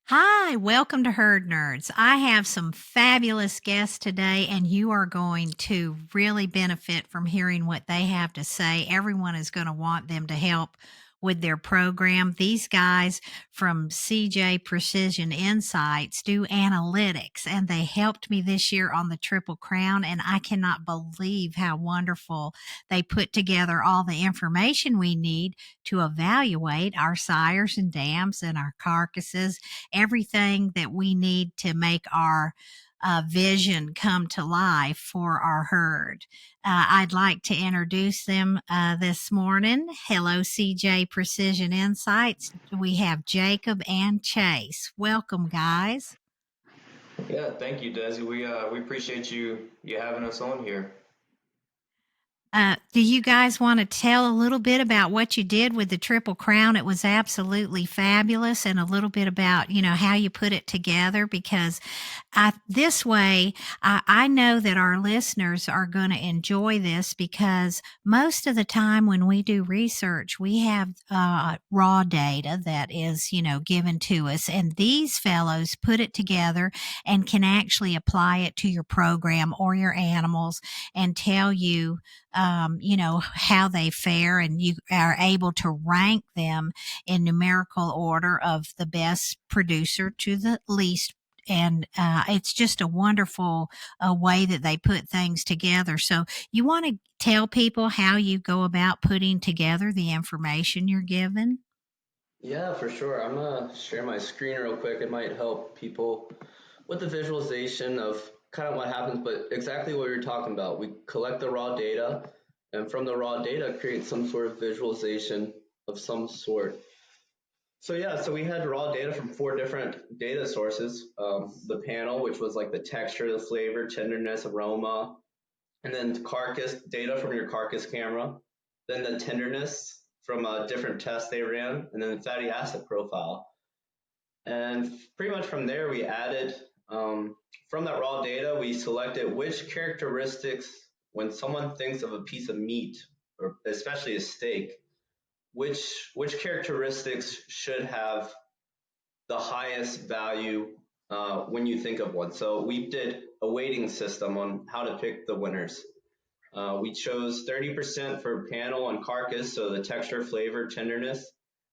Hi, welcome to Herd Nerds. I have some fabulous guests today, and you are going to really benefit from hearing what they have to say. Everyone is going to want them to help with their program. These guys from CJ Precision Insights do analytics, and they helped me this year on the Triple Crown, and I cannot believe how wonderful they put together all the information we need to evaluate our sires and dams and our carcasses, everything that we need to make our vision come to life for our herd. I'd like to introduce them this morning. Hello, CJ Precision Insights. We have Jacob and Chase. Welcome, guys. Yeah, thank you, Desi. We appreciate you having us on here. Do you guys want to tell a little bit about what you did with the Triple Crown? It was absolutely fabulous, and a little bit about, how you put it together, because this way, I know that our listeners are going to enjoy this, because most of the time when we do research, we have raw data that is, given to us, and these fellows put it together and can actually apply it to your program or your animals and tell you how they fare, and you are able to rank them in numerical order of the best producer to the least. And it's just a wonderful way that they put things together. So, you want to tell people how you go about putting together the information you're given? Yeah, for sure. I'm gonna share my screen real quick. It might help people with the visualization of kind of what happens, but exactly what you're talking about. We collect the raw data, and from the raw data, create some sort of visualization of some sort. So yeah, so we had raw data from four different data sources. The panel, which was like the texture, the flavor, tenderness, aroma, and then carcass data from your carcass camera, then the tenderness from a different test they ran, and then the fatty acid profile. And pretty much from there, we added, from that raw data, we selected which characteristics, when someone thinks of a piece of meat, or especially a steak, which characteristics should have the highest value when you think of one. So we did a weighting system on how to pick the winners. We chose 30% for panel and carcass, so the texture, flavor, tenderness,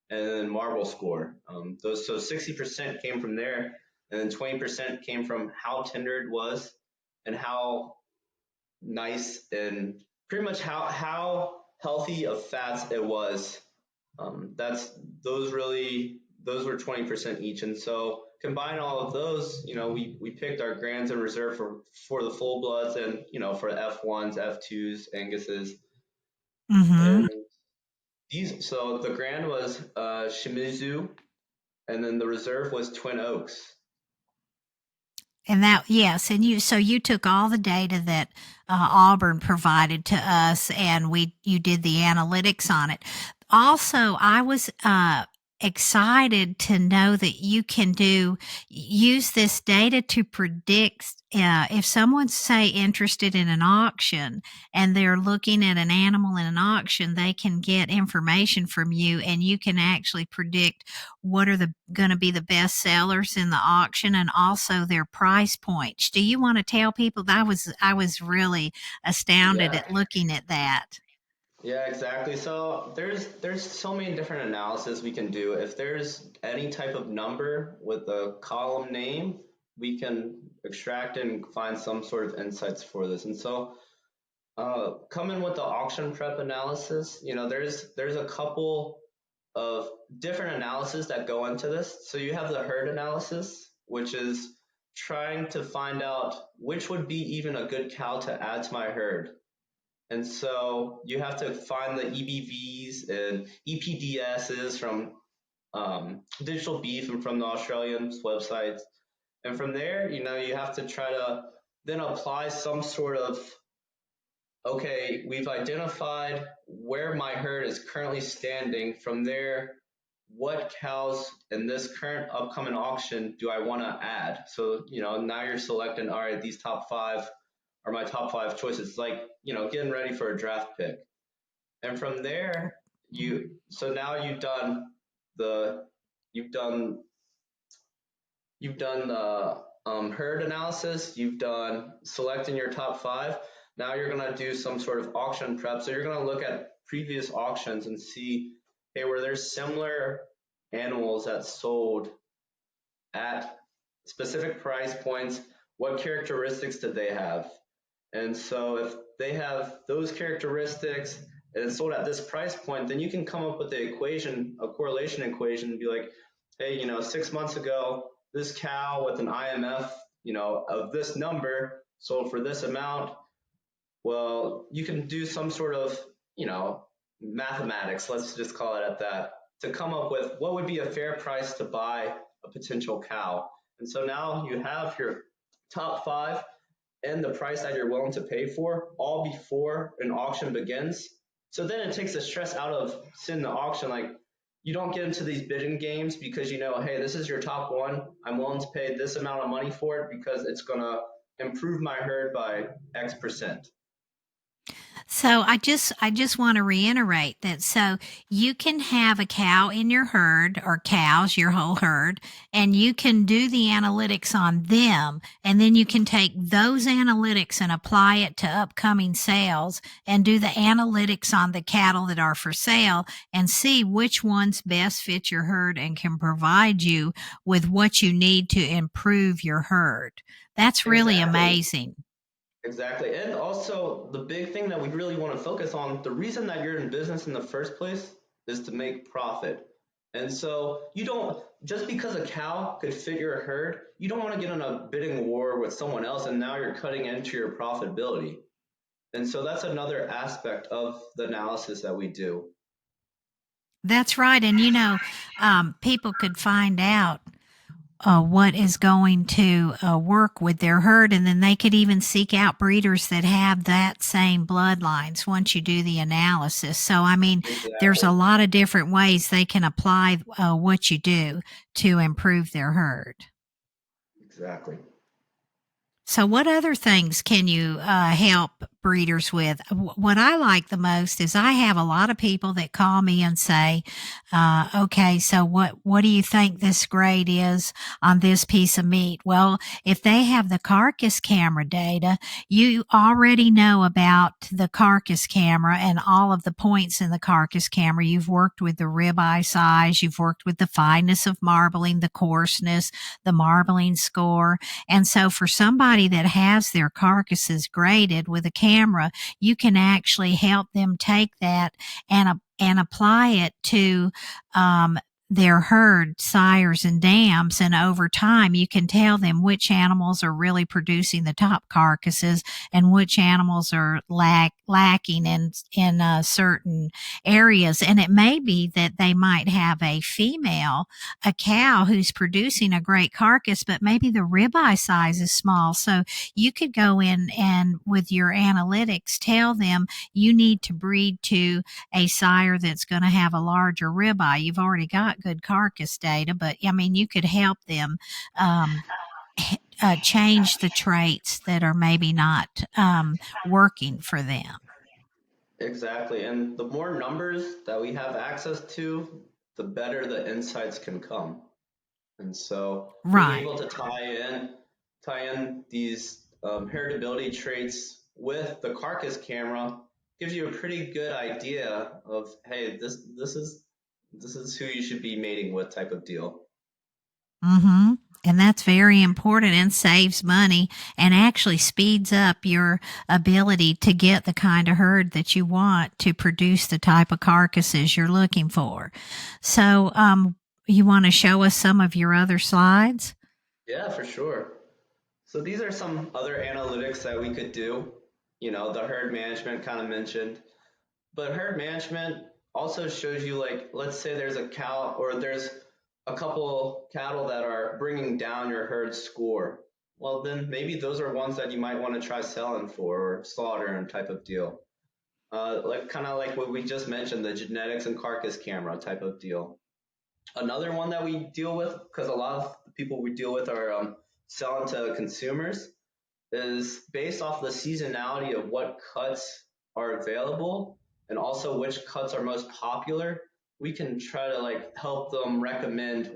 and then marble score. Those so 60% came from there, and then 20% came from how tender it was, and how nice and pretty much how healthy of fats it was. That's those were 20% each, and so combine all of those. We picked our grands in reserve for the full bloods, and for F1s, F2s, Angus's, Mm-hmm. and these. So the grand was Shimizu, and then the reserve was Twin Oaks. And that, yes, and you took all the data that Auburn provided to us, and you did the analytics on it. Also, I was excited to know that you can use this data to predict if someone's, say, interested in an auction and they're looking at an animal in an auction, they can get information from you, and you can actually predict what are the going to be the best sellers in the auction, and also their price points. Do you want to tell people that I was really astounded Yeah, at looking at that. yeah, exactly. So there's so many different analysis we can do. If there's any type of number with a column name, we can extract and find some sort of insights for this. And so coming with the auction prep analysis, there's a couple of different analysis that go into this. So you have the herd analysis, which is trying to find out which would be even a good cow to add to my herd. And so you have to find the EBVs and EPDSs from Digital Beef and from the Australian websites. And from there, you have to try to then apply some sort of, okay, we've identified where my herd is currently standing. From there, what cows in this current upcoming auction do I want to add? So, now you're selecting, all right, these top five are my top five choices. It's like, getting ready for a draft pick. And from there, so now you've done you've done the herd analysis, you've done selecting your top five. Now you're going to do some sort of auction prep. So you're going to look at previous auctions and see, hey, were there similar animals that sold at specific price points? What characteristics did they have? And so if they have those characteristics and it's sold at this price point, then you can come up with the equation, a correlation equation, and be like, hey, 6 months ago, this cow with an IMF, of this number sold for this amount. Well, you can do some sort of, mathematics, let's just call it at that, to come up with what would be a fair price to buy a potential cow. And so now you have your top five and the price that you're willing to pay for all before an auction begins. So then it takes the stress out of sitting the auction. Like, you don't get into these bidding games because hey, this is your top one. I'm willing to pay this amount of money for it because it's going to improve my herd by X percent. So I just want to reiterate that so you can have a cow in your herd or cows, your whole herd, and you can do the analytics on them and then you can take those analytics and apply it to upcoming sales and do the analytics on the cattle that are for sale and see which ones best fit your herd and can provide you with what you need to improve your herd. That's really Exactly. amazing. Exactly. And also, the big thing that we really want to focus on, the reason that you're in business in the first place is to make profit. And so you don't, just because a cow could fit your herd, you don't want to get in a bidding war with someone else and now you're cutting into your profitability. And so that's another aspect of the analysis that we do. That's right. And people could find out what is going to work with their herd, and then they could even seek out breeders that have that same bloodlines once you do the analysis. So, I mean, there's a Exactly. lot of different ways they can apply what you do to improve their herd. Exactly. So, what other things can you help breeders with? What I like the most is I have a lot of people that call me and say, "Okay, so what do you think this grade is on this piece of meat?" Well, if they have the carcass camera data, you already know about the carcass camera and all of the points in the carcass camera. You've worked with the ribeye size, you've worked with the fineness of marbling, the coarseness, the marbling score. And so for somebody that has their carcasses graded with a camera, you can actually help them take that and apply it to their herd sires and dams, and over time you can tell them which animals are really producing the top carcasses and which animals are lacking in certain areas. And it may be that they might have a cow who's producing a great carcass, but maybe the ribeye size is small. So you could go in and with your analytics tell them you need to breed to a sire that's going to have a larger ribeye. You've already got good carcass data, but I mean, you could help them um, change the traits that are maybe not working for them. Exactly. And the more numbers that we have access to, the better the insights can come. And so being Right. able to tie in these heritability traits with the carcass camera gives you a pretty good idea of, hey, this is who you should be mating with, type of deal. Mm-hmm. And that's very important and saves money and actually speeds up your ability to get the kind of herd that you want to produce the type of carcasses you're looking for. So, you want to show us some of your other slides? Yeah, for sure. So these are some other analytics that we could do. The herd management kind of mentioned. But herd management also shows you, like, let's say there's a cow or there's a couple cattle that are bringing down your herd score. Well, then maybe those are ones that you might want to try selling for or slaughtering type of deal. Like kind of like what we just mentioned, the genetics and carcass camera type of deal. Another one that we deal with, because a lot of the people we deal with are selling to consumers, is based off the seasonality of what cuts are available and also which cuts are most popular. We can try to like help them recommend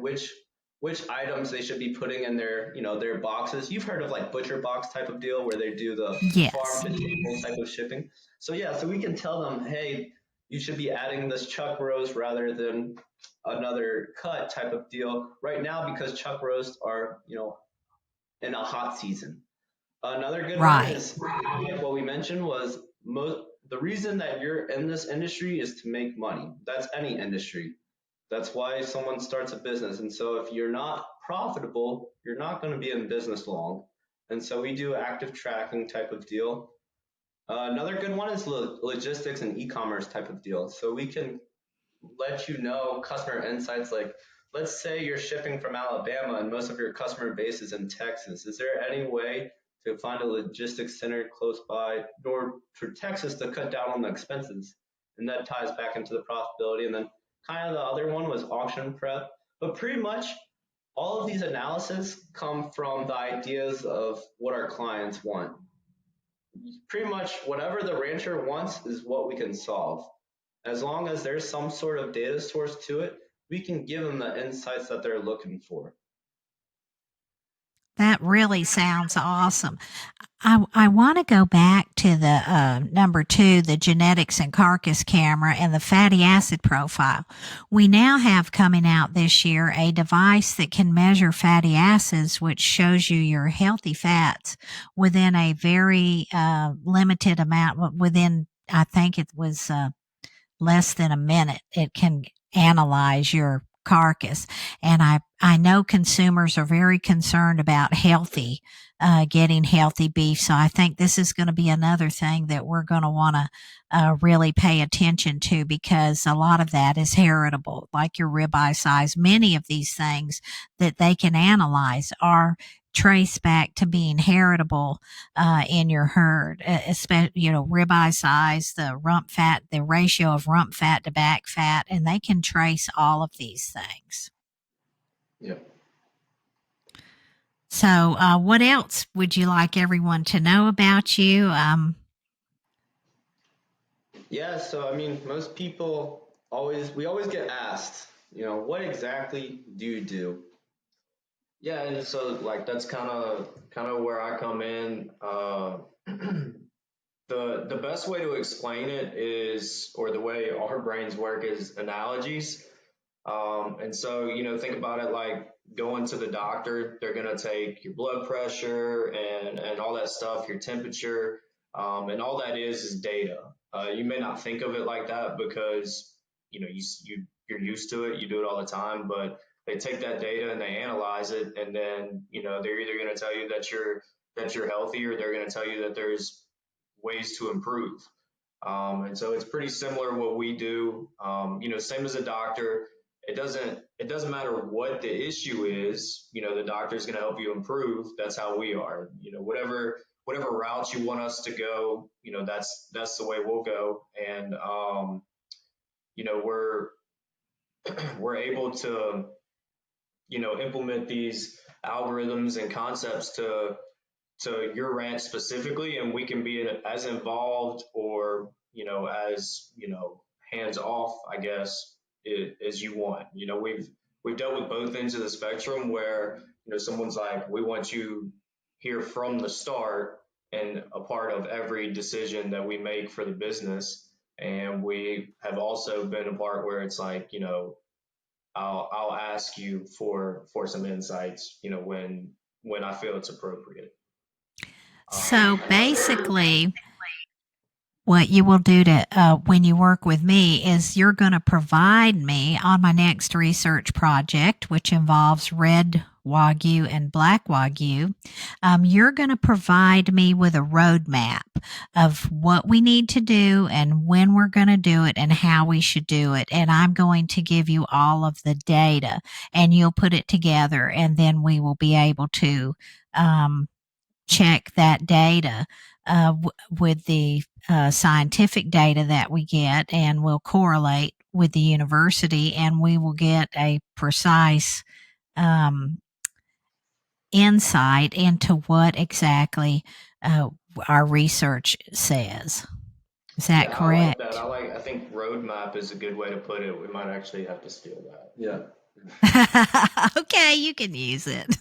which items they should be putting in their their boxes. You've heard of like butcher box type of deal where they do the farm Yes. to table type of shipping. So yeah, so we can tell them, hey, you should be adding this chuck roast rather than another cut type of deal right now because chuck roasts are in a hot season. Another good one Right. is like what we mentioned was the reason that you're in this industry is to make money. That's any industry. That's why someone starts a business. And so if you're not profitable, you're not going to be in business long. And so we do active tracking type of deal. Another good one is logistics and e-commerce type of deal. So we can let you know customer insights like let's say you're shipping from Alabama and most of your customer base is in Texas. Is there any way to find a logistics center close by or for Texas to cut down on the expenses? And that ties back into the profitability. And then kind of the other one was auction prep. But pretty much all of these analysis come from the ideas of what our clients want. Pretty much whatever the rancher wants is what we can solve. As long as there's some sort of data source to it, we can give them the insights that they're looking for. That really sounds awesome. I want to go back to the number two, the genetics and carcass camera and the fatty acid profile. We now have coming out this year a device that can measure fatty acids, which shows you your healthy fats within a very limited amount, within, I think it was less than a minute. It can analyze your carcass. And I know consumers are very concerned about getting healthy beef. So I think this is going to be another thing that we're going to want to really pay attention to because a lot of that is heritable, like your ribeye size. Many of these things that they can analyze are trace back to being heritable in your herd, especially ribeye size, the rump fat, the ratio of rump fat to back fat, and they can trace all of these things. Yeah. So, what else would you like everyone to know about you? Yeah, so I mean, most people we always get asked, what exactly do you do? Yeah, and so like that's kind of where I come in. The best way to explain it is, or the way our brains work is analogies. And so, think about it like going to the doctor. They're going to take your blood pressure and all that stuff, your temperature, and all that is data. You may not think of it like that because, you're used to it. You do it all the time, but they take that data and they analyze it. And then, they're either going to tell you that you're healthy or they're going to tell you that there's ways to improve. And so it's pretty similar what we do. Same as a doctor. It doesn't matter what the issue is. The doctor's going to help you improve. That's how we are. Whatever route you want us to go. That's the way we'll go. And we're we're able to implement these algorithms and concepts to your ranch specifically, and we can be as involved or as hands off, I guess, as you want. We've dealt with both ends of the spectrum where someone's like, we want you here from the start and a part of every decision that we make for the business. And we have also been a part where it's like, I'll ask you for some insights, when I feel it's appropriate. So basically, what you will do to when you work with me is you're going to provide me on my next research project, which involves red Wagyu and black Wagyu. You're going to provide me with a roadmap of what we need to do and when we're going to do it and how we should do it. And I'm going to give you all of the data and you'll put it together and then we will be able to um, check that data with the scientific data that we get, and we'll correlate with the university, and we will get a precise um, insight into what exactly our research says. Is that Yeah, I like that. correct? I think roadmap is a good way to put it. We might actually have to steal that. Yeah. Okay, you can use it.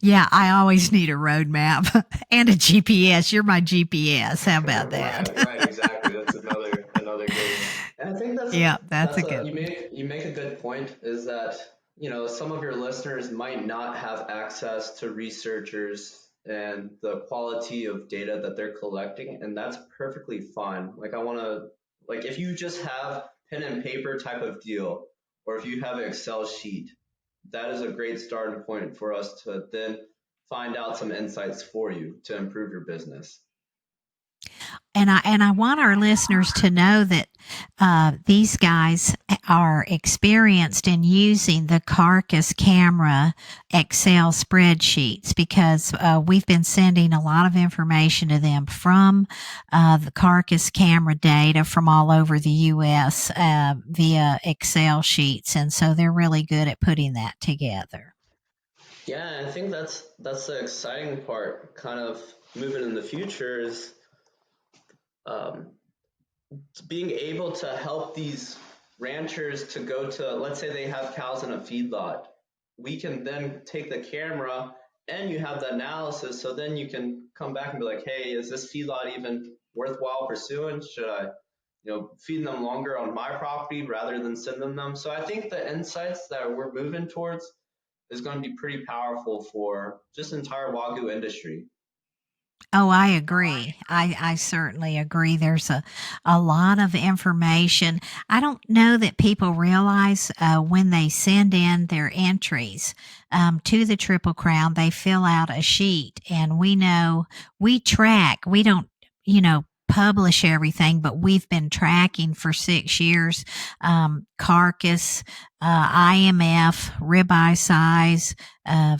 Yeah, I always need a roadmap and a GPS. You're my GPS. How about that? Right, exactly. That's another good one. And I think Yeah, that's a that's a good one. you make a good point. Is that some of your listeners might not have access to researchers and the quality of data that they're collecting, and that's perfectly fine. Like I want to like if you just have pen and paper type of deal, or if you have an Excel sheet, that is a great starting point for us to then find out some insights for you to improve your business. And I want our listeners to know that these guys are experienced in using the carcass camera Excel spreadsheets because we've been sending a lot of information to them from the carcass camera data from all over the U.S. Via Excel sheets, and so they're really good at putting that together. Yeah, I think that's the exciting part. Kind of moving in the future is um, being able to help these ranchers to go to, let's say they have cows in a feedlot. We can then take the camera and you have the analysis, so then you can come back and be like, hey, is this feedlot even worthwhile pursuing? Should I, feed them longer on my property rather than sending them? So I think the insights that we're moving towards is going to be pretty powerful for just the entire Wagyu industry. Oh, I agree. I certainly agree. There's a lot of information. I don't know that people realize when they send in their entries to the Triple Crown, they fill out a sheet, and we know we track. We don't, publish everything, but we've been tracking for 6 years carcass, IMF, ribeye size,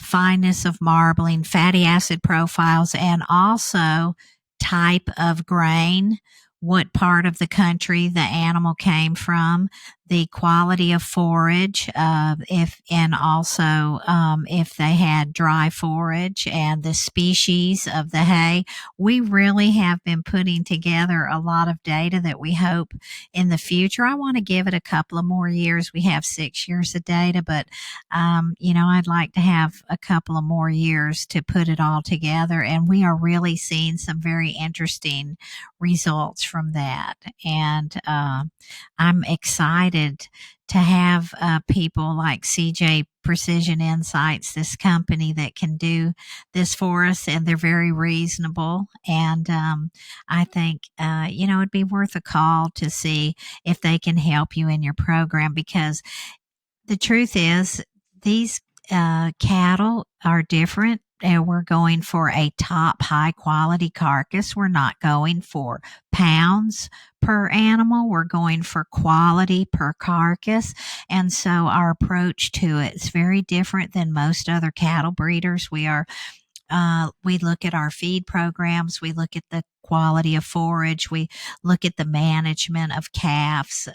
fineness of marbling, fatty acid profiles, and also type of grain, what part of the country the animal came from, the quality of forage, if and also if they had dry forage, and the species of the hay. We really have been putting together a lot of data that we hope in the future. I want to give it a couple of more years. We have 6 years of data, but I'd like to have a couple of more years to put it all together. And we are really seeing some very interesting results from that. And I'm excited to have people like CJ Precision Insights, this company that can do this for us, and they're very reasonable. And I think, it'd be worth a call to see if they can help you in your program because the truth is, these cattle are different. And we're going for a top high quality carcass. We're not going for pounds per animal. We're going for quality per carcass. And so our approach to it is very different than most other cattle breeders. We look at our feed programs. We look at the quality of forage. We look at the management of calves.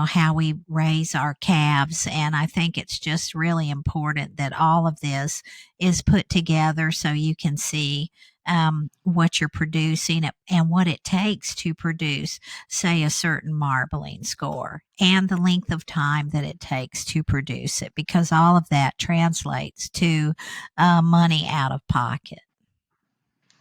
How we raise our calves. And I think it's just really important that all of this is put together so you can see what you're producing and what it takes to produce, say, a certain marbling score and the length of time that it takes to produce it, because all of that translates to money out of pocket.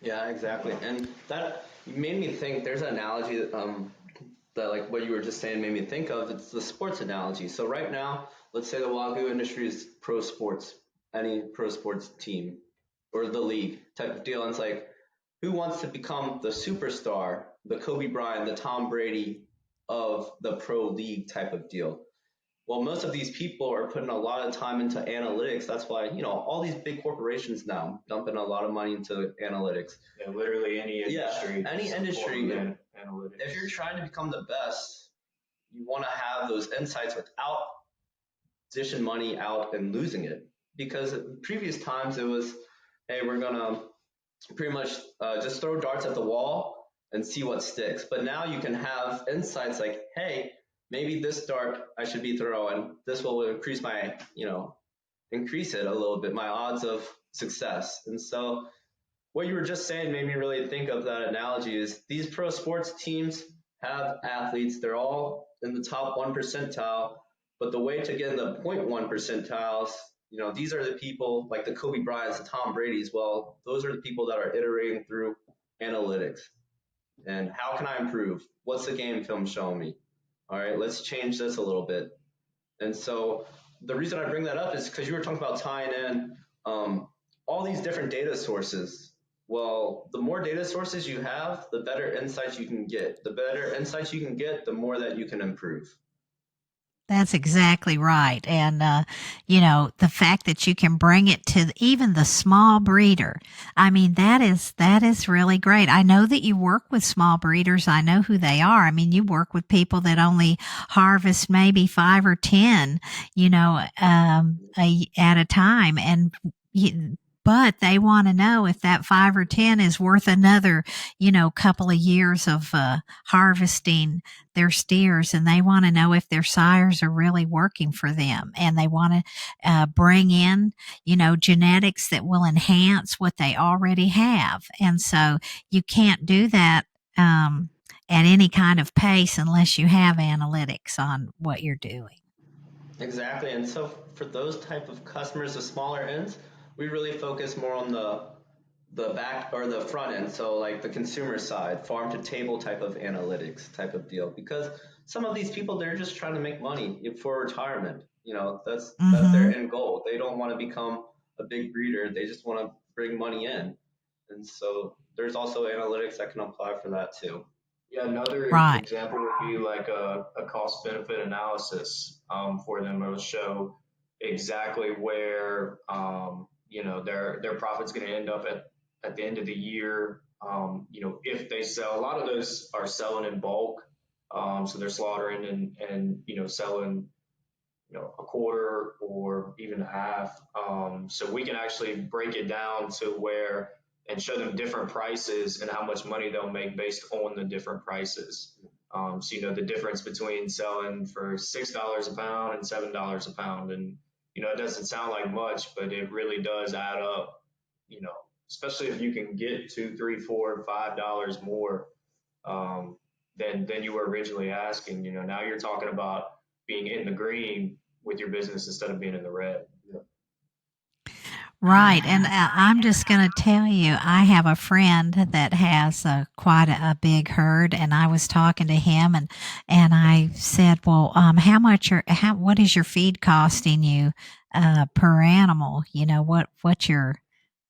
Yeah, exactly. And that made me think. There's an analogy that like what you were just saying made me think of. It's the sports analogy. So right now, let's say the Wagyu industry is pro sports, any pro sports team or the league type of deal. And it's like, who wants to become the superstar, the Kobe Bryant, the Tom Brady of the pro league type of deal? Well, most of these people are putting a lot of time into analytics. That's why, all these big corporations now dumping a lot of money into analytics. Yeah, literally any industry. Yeah, any industry. Analytics. If you're trying to become the best, you want to have those insights without dishing money out and losing it. Because in previous times it was, hey, we're going to pretty much just throw darts at the wall and see what sticks. But now you can have insights like, hey, maybe this dart I should be throwing. This will increase my, increase it a little bit, my odds of success. And so what you were just saying made me really think of that analogy is these pro sports teams have athletes. They're all in the top 1 percentile. But the way to get in the 0.1 percentiles, these are the people like the Kobe Bryants, the Tom Brady's. Well, those are the people that are iterating through analytics. And how can I improve? What's the game film showing me? All right, let's change this a little bit. And so the reason I bring that up is because you were talking about tying in all these different data sources. Well, the more data sources you have, the better insights you can get. The better insights you can get, the more that you can improve. That's exactly right. And, the fact that you can bring it to even the small breeder. I mean, that is really great. I know that you work with small breeders. I know who they are. I mean, you work with people that only harvest maybe 5 or 10, at a time. And, but they want to know if that 5 or 10 is worth another, couple of years of harvesting their steers, and they want to know if their sires are really working for them, and they want to bring in genetics that will enhance what they already have. And so you can't do that at any kind of pace unless you have analytics on what you're doing. Exactly. And so for those type of customers, the smaller ends, we really focus more on the back or the front end, so like the consumer side, farm to table type of analytics type of deal, because some of these people, they're just trying to make money for retirement. That's their Mm-hmm. end goal. They don't want to become a big breeder, they just want to bring money in. And so there's also analytics that can apply for that too. Yeah, another Right. example would be like a cost benefit analysis for them. It'll show exactly where their profit's going to end up at the end of the year. If they sell, a lot of those are selling in bulk, so they're slaughtering and selling a quarter or even a half. So we can actually break it down to where and show them different prices and how much money they'll make based on the different prices. So the difference between selling for $6 a pound and $7 a pound, and it doesn't sound like much, but it really does add up. You know, Especially if you can get two, three, four, $5 more than you were originally asking. Now you're talking about being in the green with your business instead of being in the red. Right. And I'm just going to tell you, I have a friend that has quite a big herd, and I was talking to him, and I said, well, what is your feed costing you, per animal? What's your,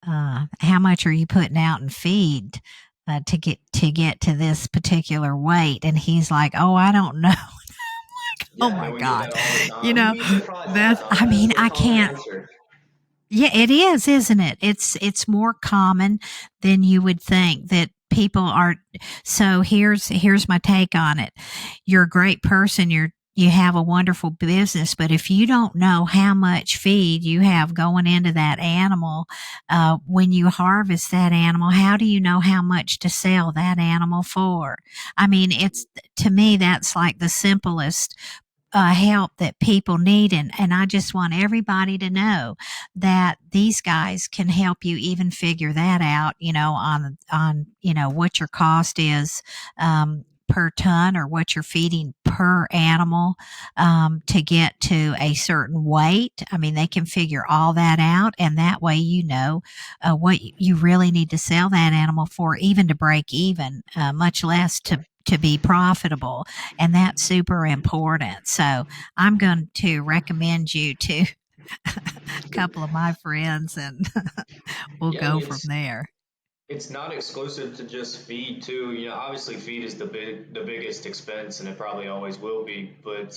how much are you putting out in feed? To get to this particular weight, and he's like, oh, I don't know. Oh Yeah, my Yeah, we get God. that all the You you'd time. know, be surprised that's, sometimes. I That's mean, the I common can't. answer. Yeah, it is, isn't it? It's more common than you would think that people are. So here's my take on it. You're a great person. You have a wonderful business, but if you don't know how much feed you have going into that animal, when you harvest that animal, how do you know how much to sell that animal for? I mean, it's, to me, that's like the simplest help that people need. And I just want everybody to know that these guys can help you even figure that out, what your cost is, per ton, or what you're feeding per animal, to get to a certain weight. I mean, they can figure all that out. And that way, what you really need to sell that animal for, even to break even, much less to be profitable. And that's super important. So I'm going to recommend you to a couple of my friends, and we'll Yeah, and go from it's there. it's not exclusive to just feed too. Obviously feed is the biggest expense, and it probably always will be. But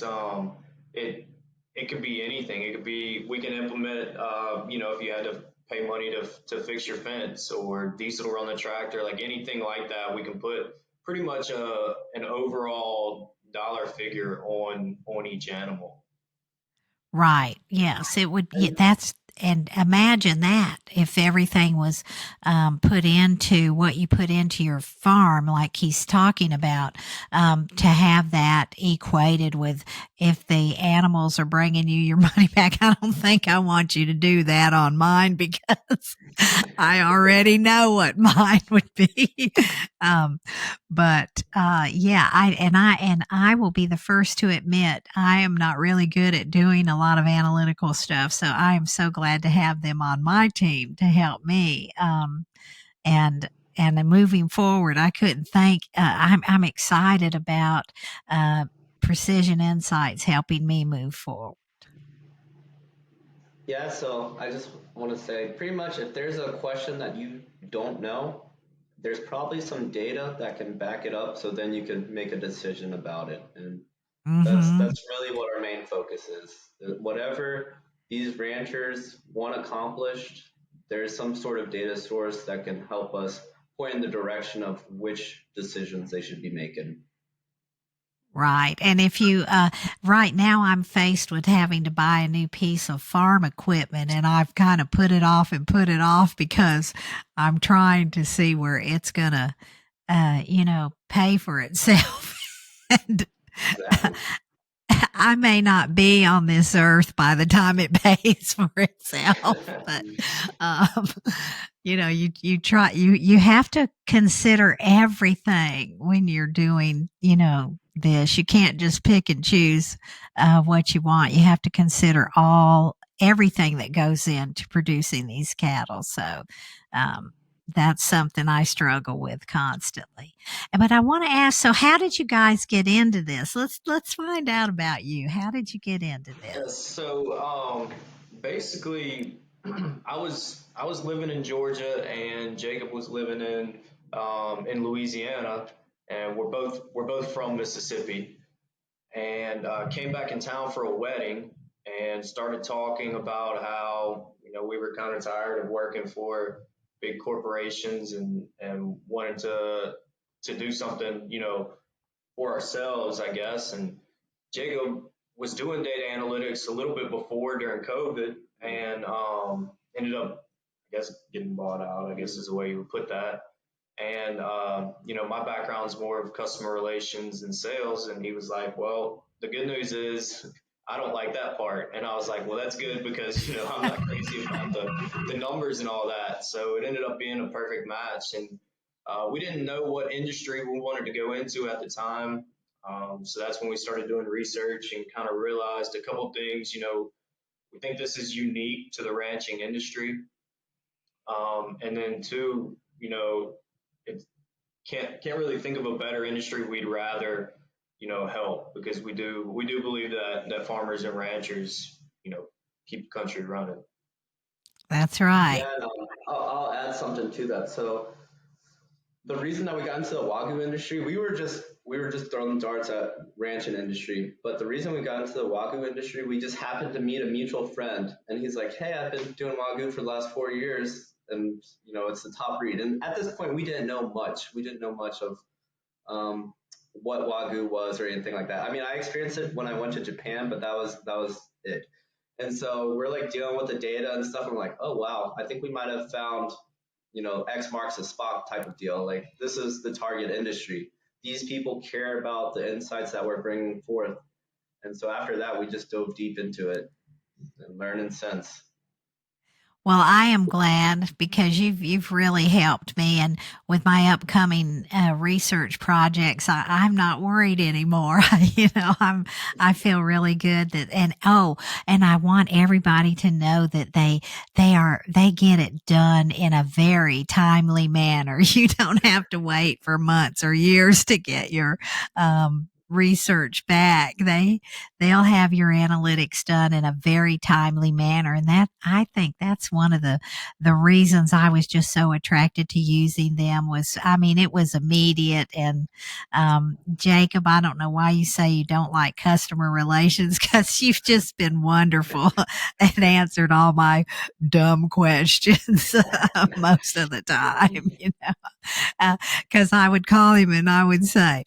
it it could be anything. It could be we can implement. If you had to pay money to fix your fence or diesel to run the tractor, like anything like that, we can put pretty much an overall dollar figure on each animal. Right. Yes, it would. Yeah, And and imagine that if everything was put into what you put into your farm, like he's talking about, to have that equated with if the animals are bringing you your money back. I don't think I want you to do that on mine because I already know what mine would be. um, but yeah, I will be the first to admit I am not really good at doing a lot of analytical stuff. So I am so glad to have them on my team to help me. And then moving forward, I couldn't think. I'm excited about Precision Insights helping me move forward. Yeah, so I just want to say pretty much if there's a question that you don't know, there's probably some data that can back it up so then you can make a decision about it. And Mm-hmm. that's really what our main focus is. Whatever these ranchers want accomplished, there's some sort of data source that can help us point in the direction of which decisions they should be making. Right. And if you, right now I'm faced with having to buy a new piece of farm equipment and I've kind of put it off and put it off because I'm trying to see where it's going to, pay for itself. And Exactly. I may not be on this earth by the time it pays for itself, but, um, you have to consider everything when you're doing, this. You can't just pick and choose, what you want. You have to consider everything that goes into producing these cattle. So, um, that's something I struggle with constantly. But I want to ask, so how did you guys get into this? Let's find out about you. How did you get into Yes. this? So basically, I was living in Georgia, and Jacob was living in Louisiana, and we're both from Mississippi, and came back in town for a wedding, and started talking about how we were kind of tired of working for big corporations and wanted to do something for ourselves, I guess. And Jacob was doing data analytics a little bit before during COVID, and ended up, I guess, getting bought out, I guess is the way you would put that. And, my background is more of customer relations and sales. And he was like, well, the good news is I don't like that part. And I was like, well, that's good because, I'm not crazy about the numbers and all that. So it ended up being a perfect match. And we didn't know what industry we wanted to go into at the time. So that's when we started doing research and kind of realized a couple things. We think this is unique to the ranching industry. And then two, it can't really think of a better industry we'd rather help, because we do believe that farmers and ranchers keep the country running. That's right. Yeah, and I'll add something to that. So the reason that we got into the Wagyu industry, we were just throwing darts at ranching industry. But the reason we got into the Wagyu industry, we just happened to meet a mutual friend, and he's like, "Hey, I've been doing Wagyu for the last 4 years, and it's the top breed." And at this point, we didn't know much. We didn't know much of um, what Wagyu was or anything like that. I mean, I experienced it when I went to Japan, but that was it. And so we're like dealing with the data and stuff. I'm like, oh wow, I think we might have found X marks the spot type of deal. Like this is the target industry. These people care about the insights that we're bringing forth. And so after that, we just dove deep into it and learning sense. Well, I am glad because you've really helped me, and with my upcoming research projects, I'm not worried anymore. I feel really good and I want everybody to know that they get it done in a very timely manner. You don't have to wait for months or years to get your research back. They'll have your analytics done in a very timely manner. And that, I think that's one of the reasons I was just so attracted to using them was, I mean, it was immediate. And, Jacob, I don't know why you say you don't like customer relations because you've just been wonderful and answered all my dumb questions most of the time, because I would call him and I would say,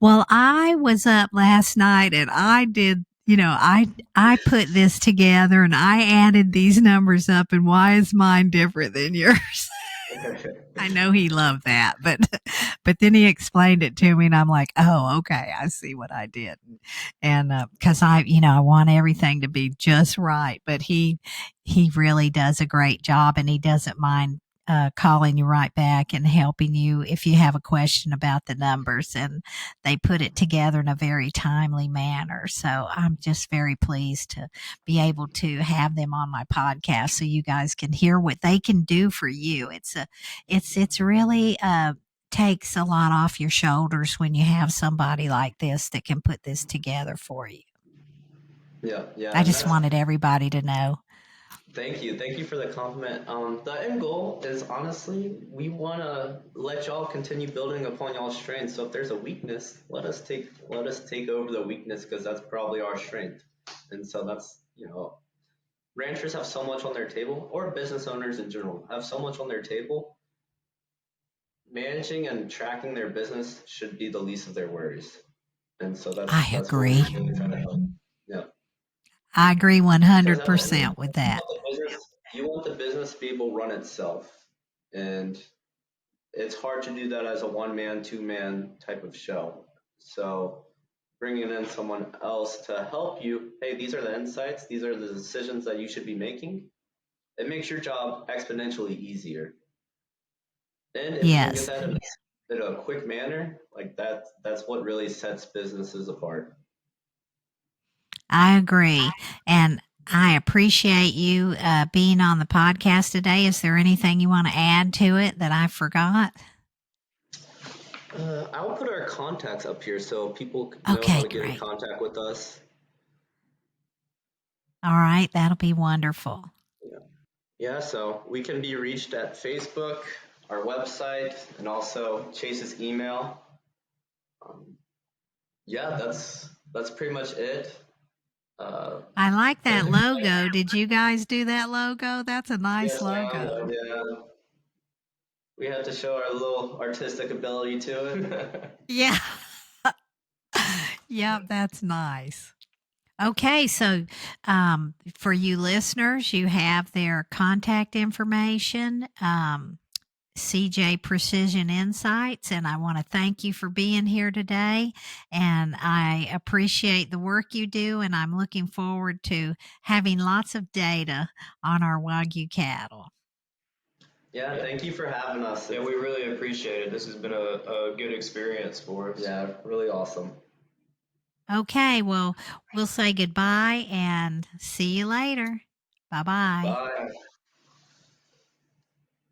well, I was up last night and I did I put this together and I added these numbers up, and why is mine different than yours? I know he loved that, but but then he explained it to me, and I'm like, oh, okay, I see what I did, and because I want everything to be just right, but he really does a great job, and he doesn't mind calling you right back and helping you if you have a question about the numbers, and they put it together in a very timely manner. So I'm just very pleased to be able to have them on my podcast so you guys can hear what they can do for you. It's really takes a lot off your shoulders when you have somebody like this that can put this together for you. Yeah, yeah, I and just that's wanted everybody to know. thank you for the compliment. The end goal is honestly, we want to let y'all continue building upon y'all's strengths. So if there's a weakness, let us take over the weakness because that's probably our strength. And so that's ranchers have so much on their table, or business owners in general have so much on their table. Managing and tracking their business should be the least of their worries. And so I that's what we're agree. really trying to help. Yeah. I agree Because at the end of the day, 100% with that. you want the business to be able to run itself. And it's hard to do that as a one man, two man type of show. So bringing in someone else to help you, hey, these are the insights, these are the decisions that you should be making. It makes your job exponentially easier. And if you can get Yes, that in a quick manner, like that's what really sets businesses apart. I agree. And I appreciate you being on the podcast today. Is there anything you want to add to it that I forgot? I'll put our contacts up here so people know how Okay, to get in great. contact with us. All right, that'll be wonderful. Yeah. Yeah, so we can be reached at Facebook, our website, and also Chase's email. Um, yeah, that's pretty much it. I like that Anything? logo. Did you guys do that logo? That's a nice Yes, ma'am. logo. Yeah, we had to show our little artistic ability to it. Yeah. Yep, that's nice. Okay, so for you listeners, you have their contact information. CJ Precision Insights, and I want to thank you for being here today. And I appreciate the work you do, and I'm looking forward to having lots of data on our Wagyu cattle. Yeah, Yeah. thank you for having us. Yeah, we really appreciate it. This has been a good experience for us. Yeah, really awesome. Okay, well, we'll say goodbye and see you later. Bye bye. Bye.